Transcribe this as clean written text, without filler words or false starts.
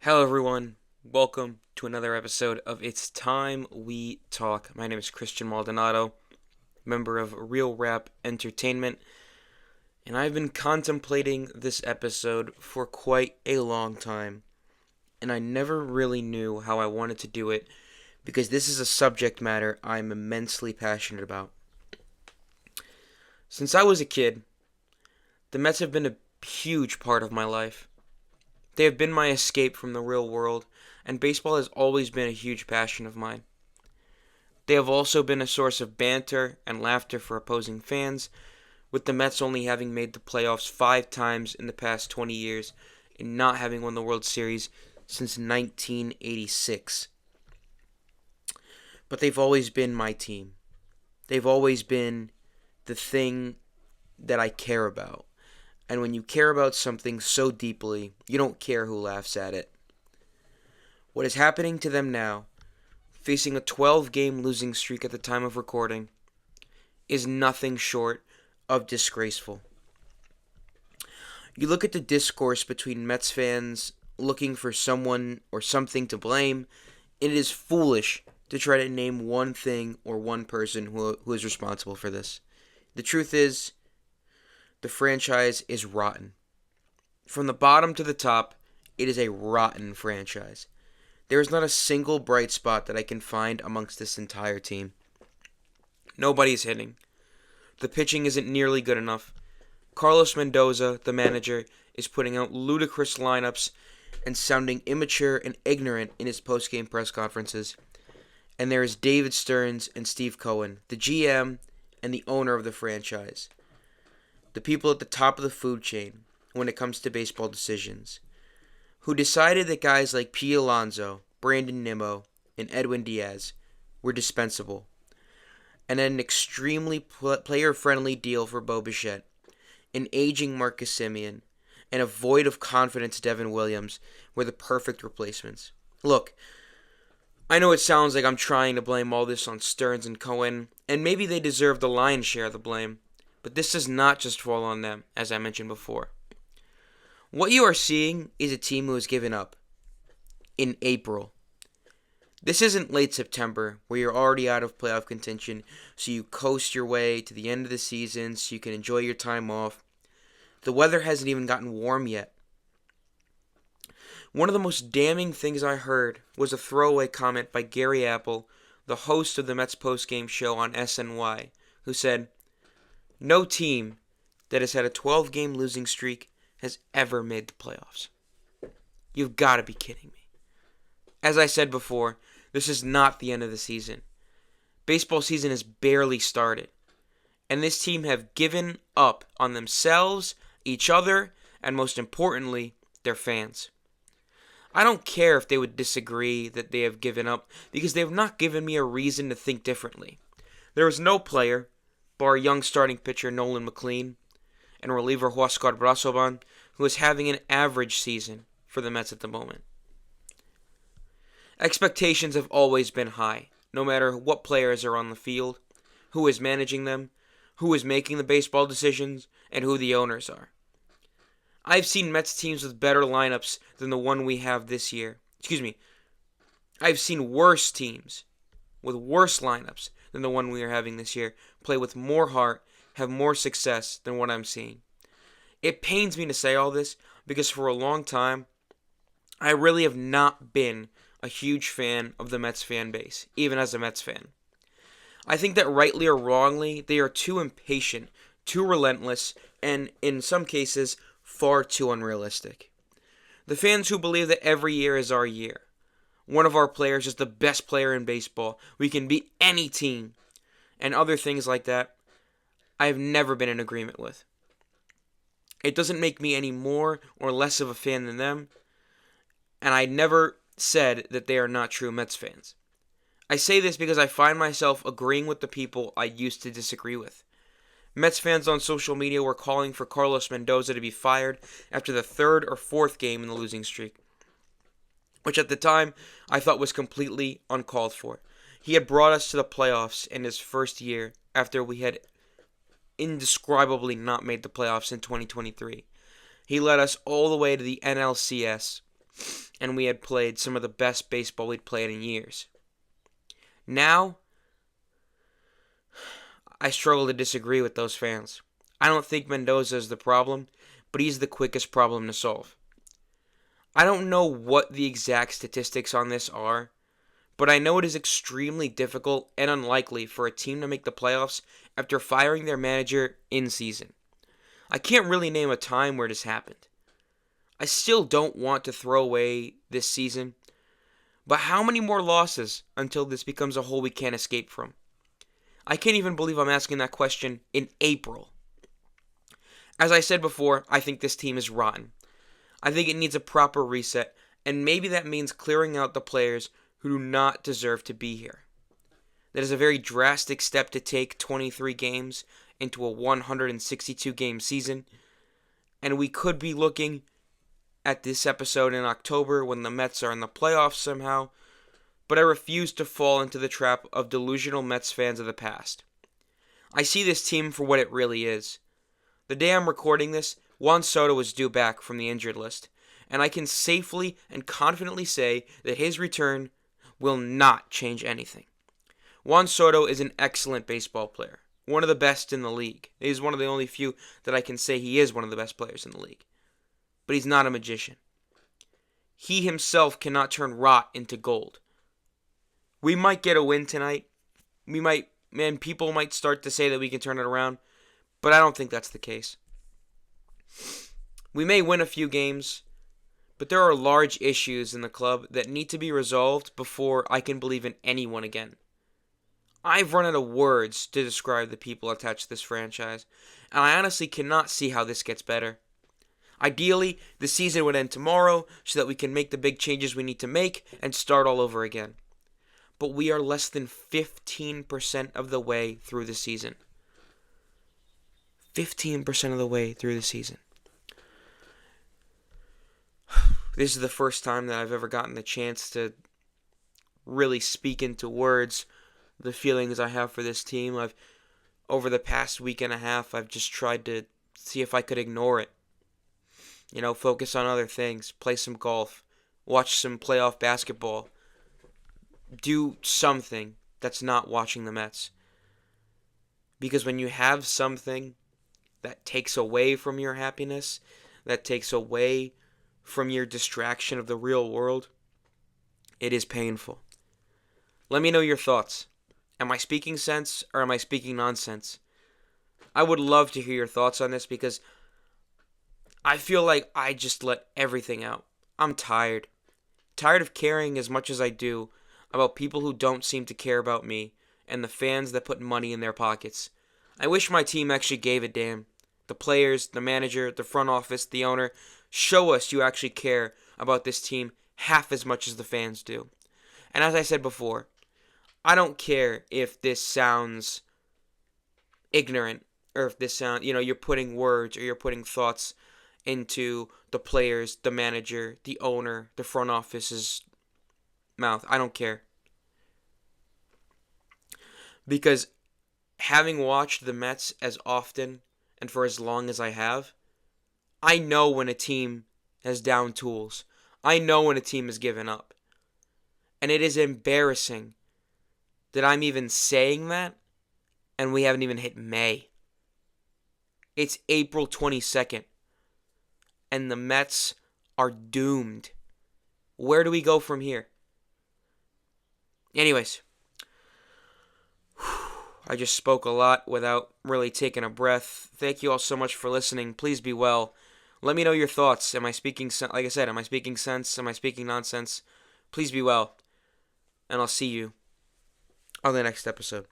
Hello, everyone. Welcome to another episode of It's Time We Talk. My name is Christian Maldonado, member of Real Rap Entertainment, and I've been contemplating this episode for quite a long time, and I never really knew how I wanted to do it because this is a subject matter I'm immensely passionate about. Since I was a kid, the Mets have been a huge part of my life. They have been my escape from the real world, and baseball has always been a huge passion of mine. They have also been a source of banter and laughter for opposing fans, with the Mets only having made the playoffs 5 times in the past 20 years and not having won the World Series since 1986. But they've always been my team. They've always been the thing that I care about. And when you care about something so deeply, you don't care who laughs at it. What is happening to them now, facing a 12-game losing streak at the time of recording, is nothing short of disgraceful. You look at the discourse between Mets fans looking for someone or something to blame, and it is foolish to try to name one thing or one person who is responsible for this. The truth is, the franchise is rotten. From the bottom to the top, it is a rotten franchise. There is not a single bright spot that I can find amongst this entire team. Nobody is hitting. The pitching isn't nearly good enough. Carlos Mendoza, the manager, is putting out ludicrous lineups and sounding immature and ignorant in his post-game press conferences. And there is David Stearns and Steve Cohen, the GM and the owner of the franchise. The people at the top of the food chain when it comes to baseball decisions, who decided that guys like P. Alonso, Brandon Nimmo, and Edwin Diaz were dispensable, and had an extremely player-friendly deal for Bo Bichette, an aging Marcus Semien, and a void of confidence Devin Williams were the perfect replacements. Look, I know it sounds like I'm trying to blame all this on Stearns and Cohen, and maybe they deserve the lion's share of the blame, but this does not just fall on them, as I mentioned before. What you are seeing is a team who has given up in April. This isn't late September, where you're already out of playoff contention, so you coast your way to the end of the season so you can enjoy your time off. The weather hasn't even gotten warm yet. One of the most damning things I heard was a throwaway comment by Gary Apple, the host of the Mets postgame show on SNY, who said, "No team that has had a 12-game losing streak has ever made the playoffs." You've got to be kidding me. As I said before, this is not the end of the season. Baseball season has barely started, and this team have given up on themselves, each other, and most importantly, their fans. I don't care if they would disagree that they have given up, because they have not given me a reason to think differently. There is no player, bar young starting pitcher Nolan McLean and reliever Huascar Brasoban, who is having an average season for the Mets at the moment. Expectations have always been high, no matter what players are on the field, who is managing them, who is making the baseball decisions, and who the owners are. I've seen Mets teams with better lineups than the one we have this year. I've seen worse teams with worse lineups than the one we are having this year play with more heart, have more success than what I'm seeing. It pains me to say all this because for a long time, I really have not been a huge fan of the Mets fan base, even as a Mets fan. I think that rightly or wrongly, they are too impatient, too relentless, and in some cases, far too unrealistic. The fans who believe that every year is our year, one of our players is the best player in baseball, we can beat any team, and other things like that, I have never been in agreement with. It doesn't make me any more or less of a fan than them, and I never said that they are not true Mets fans. I say this because I find myself agreeing with the people I used to disagree with. Mets fans on social media were calling for Carlos Mendoza to be fired after the third or fourth game in the losing streak, which at the time I thought was completely uncalled for. He had brought us to the playoffs in his first year after we had indescribably not made the playoffs in 2023. He led us all the way to the NLCS and we had played some of the best baseball we'd played in years. Now, I struggle to disagree with those fans. I don't think Mendoza is the problem, but he's the quickest problem to solve. I don't know what the exact statistics on this are, but I know it is extremely difficult and unlikely for a team to make the playoffs after firing their manager in season. I can't really name a time where this happened. I still don't want to throw away this season, but how many more losses until this becomes a hole we can't escape from? I can't even believe I'm asking that question in April. As I said before, I think this team is rotten. I think it needs a proper reset, and maybe that means clearing out the players who do not deserve to be here. That is a very drastic step to take 23 games into a 162 game season, and we could be looking at this episode in October when the Mets are in the playoffs somehow, but I refuse to fall into the trap of delusional Mets fans of the past. I see this team for what it really is. The day I'm recording this, Juan Soto is due back from the injured list, and I can safely and confidently say that his return will not change anything. Juan Soto is an excellent baseball player, one of the best in the league. He's one of the only few that I can say he is one of the best players in the league. But he's not a magician. He himself cannot turn rot into gold. We might get a win tonight. People might start to say that we can turn it around, but I don't think that's the case. We may win a few games, but there are large issues in the club that need to be resolved before I can believe in anyone again. I've run out of words to describe the people attached to this franchise, and I honestly cannot see how this gets better. Ideally, the season would end tomorrow so that we can make the big changes we need to make and start all over again. But we are less than 15% of the way through the season. 15% of the way through the season. This is the first time that I've ever gotten the chance to really speak into words the feelings I have for this team. Over the past week and a half, I've just tried to see if I could ignore it. Focus on other things, play some golf, watch some playoff basketball, do something that's not watching the Mets. Because when you have something that takes away from your happiness, that takes away from your distraction of the real world, it is painful. Let me know your thoughts. Am I speaking sense or am I speaking nonsense? I would love to hear your thoughts on this because I feel like I just let everything out. I'm tired. Tired of caring as much as I do about people who don't seem to care about me and the fans that put money in their pockets. I wish my team actually gave a damn. The players, the manager, the front office, the owner, show us you actually care about this team half as much as the fans do. And as I said before, I don't care if this sounds ignorant or if this sounds, you're putting words or you're putting thoughts into the players, the manager, the owner, the front office's mouth. I don't care. Because having watched the Mets as often and for as long as I have, I know when a team has down tools. I know when a team has given up. And it is embarrassing that I'm even saying that and we haven't even hit May. It's April 22nd. And the Mets are doomed. Where do we go from here? Anyways, I just spoke a lot without really taking a breath. Thank you all so much for listening. Please be well. Let me know your thoughts. Am I speaking sense? Like I said, am I speaking sense? Am I speaking nonsense? Please be well. And I'll see you on the next episode.